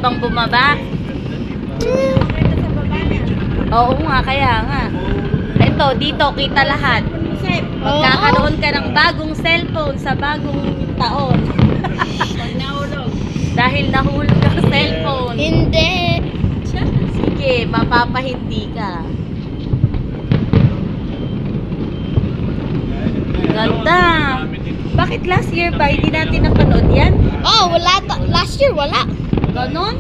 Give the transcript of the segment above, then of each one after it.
bang bumaba? Oo nga, kaya nga. Ito, dito, kita lahat. Magkakaroon ka ng bagong cellphone sa bagong taon. Dahil nahulog ang cellphone. Hindi. Sige, mapapahindi ka. Ganda. Bakit last year ba hindi natin napanood yan? Oh, wala. Last year, wala. Ganon?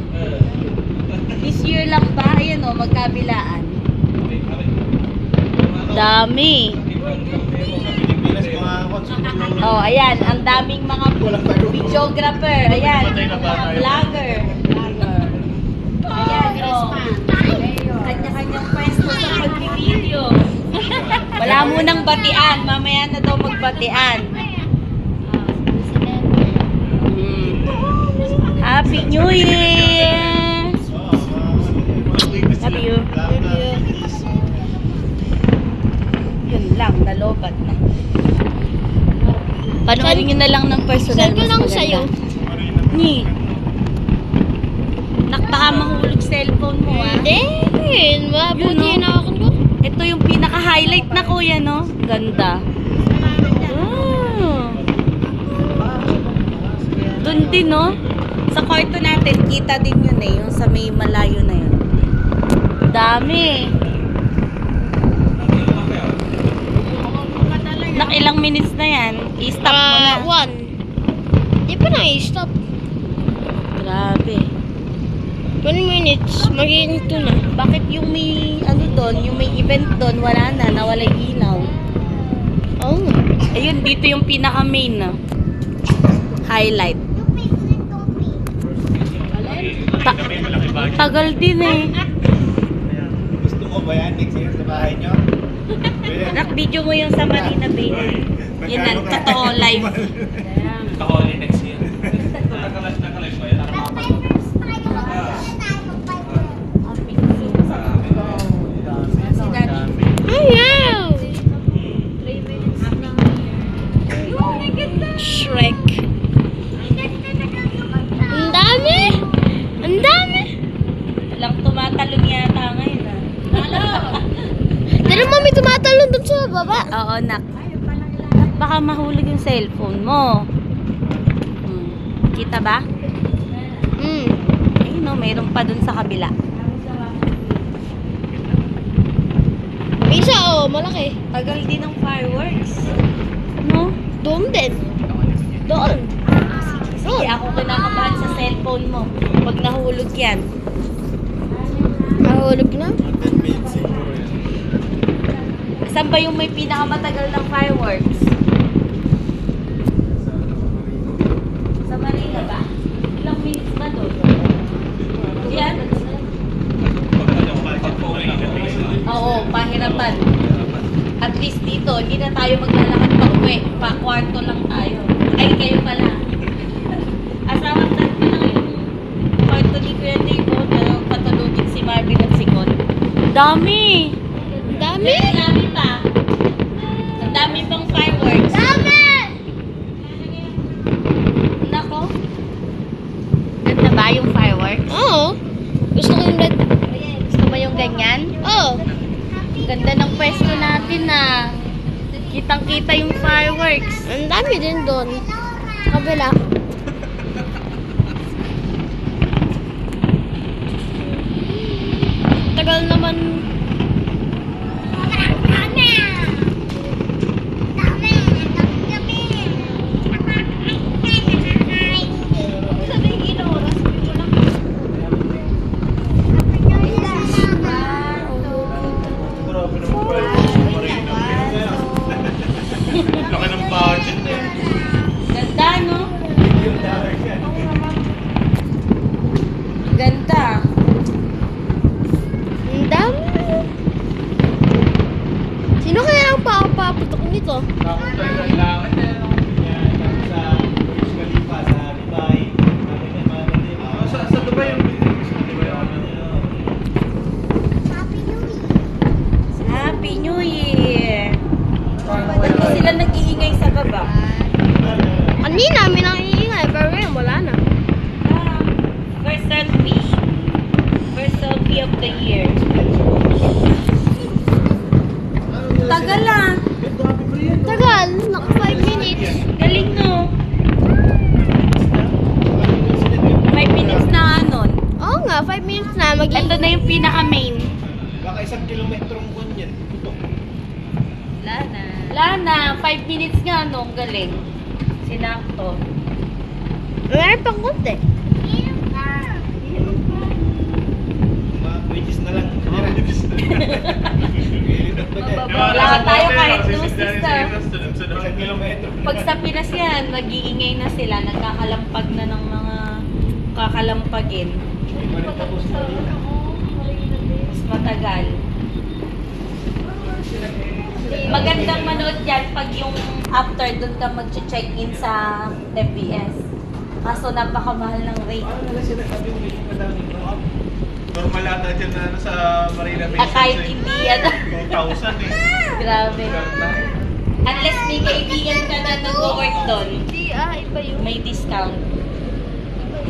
This year lang ba? Ayan o, magkabilaan. Dami. Oh, ayan. Ang daming mga videographer. Ayan. Mga vlogger. Ayan, oh. Kanya-kanyang pwesto sa pag-video. Wala munang batian. Mamaya na daw magbatian. Happy New Year! Love you. Yun lang, nalobat na. Panoorin nyo na lang ng personal. Send ko lang sa'yo. Ni. Baka mahulog cellphone mo, ah. Hindi. Mabuti Yun, na ako ko. Ito yung pinaka-highlight na kuya, no? Ganda. Doon din, no? Sa kwarto natin, kita din yun eh. Yung sa may malayo na yun. Dami. Ilang minutes na yan? I-stop mo na. 1. Di pa na i-stop. Grabe. 1 minutes. Mag-2 na. Bakit yung may ano doon, yung may event doon, wala na, nawala yung ilaw? Oo nga. Ayun, dito yung pinaka-main na. Highlight. Tagal din eh. Gusto mo ba yan? Next year sa bahay nyo? Nak-video mo yung sa Marina Bay. Yun ang totoo live. Kahuli next year. Nakalive ba yan? Si Daddy. Ayaw! Shrek. Ang dami! Ang dami! Walang tumatalon yata ngayon ah. Pero mami, tumatalon dun sa baba. Oo, nak. Baka mahulog yung cellphone mo. Kita ba? Ayun no, mayroon pa dun sa kabila. Isa, malaki. Tagal din ng fireworks. No? Doon din. Doon. Sige, ako kinakabahan sa cellphone mo. Pag nahulog yan. Mahulog na. 10 minutes siguro yan. Saan ba yung may pinakamatagal ng fireworks? Sa Manila ba? Ilang minutes ba doon? Yan? Oo, pahirapan. At least dito, hindi na tayo maglalakad pa uwi. Pa-kwarto lang tayo. Ay, kayo pala. Asawang tayo lang yung kwarto ni Kuya Dave. Pero patulugin si Marvin at si Con. Dami! Ang dami. Ang dami pa. Ang dami pang fireworks. Dami! Nako. Ganda ba yung fireworks? Oo. Gusto ko yung red. Gusto mo yung ganyan? Oo. Ganda ng pwesto natin na. Kitang-kita yung fireworks. Ang dami din doon. Sa kabila. Tagal naman. Laki ng budget eh. Ganda, no? Ganda. Ang dami. Sino kaya ang papaputok nito? Tapos tayo kailangan yan. Sa Burj Khalifa, sa Dubai. Sa Dubai yung sa Dubai Happy New Year! Ba't po sila nag-iingay sa baba? Kanina, may nangiingay. Pero ngayon, wala na. First selfie. Tagal ah. Grabe pa yan. Tagal, naka 5 minutes. Galing no. 5 minutes na nga nun. Oo nga, 5 minutes na. Ito na yung pinaka-main. Baka 1 kilometrong kun yan. Putok. Lana, 5 minutes nga no. Ang galing. Sinakto. Meron pang konti. Mga wedges na lang. Ilipad pa dyan. Wala tayo kahit lusis na. Sunod-sunod. 1 kilometro. Pag sa Pinas yan, nag-iingay na sila. Nagkakalampag na ng mga kakalampagin. Hindi pa rin tapos na rin. Mas matagal. Magandang manood yan pag yung after doon ka mag-check-in sa MBS. Kaso napakamahal ng rate. Parang nila sila sabi yung medyo madaming no? Normal ata dyan na sa Marina Bay. Kahit hindi yan. 2,000 eh. Grabe. Unless may kaibigan ka na nag-work doon, Hindi iba yun. may discount.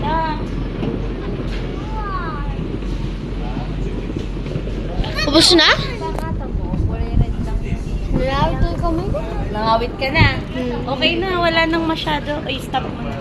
Ah, Ubus na? Nalawit ko kamay ko. nangawit ka na. Okay na, wala nang masyado. Ay, stop mo na.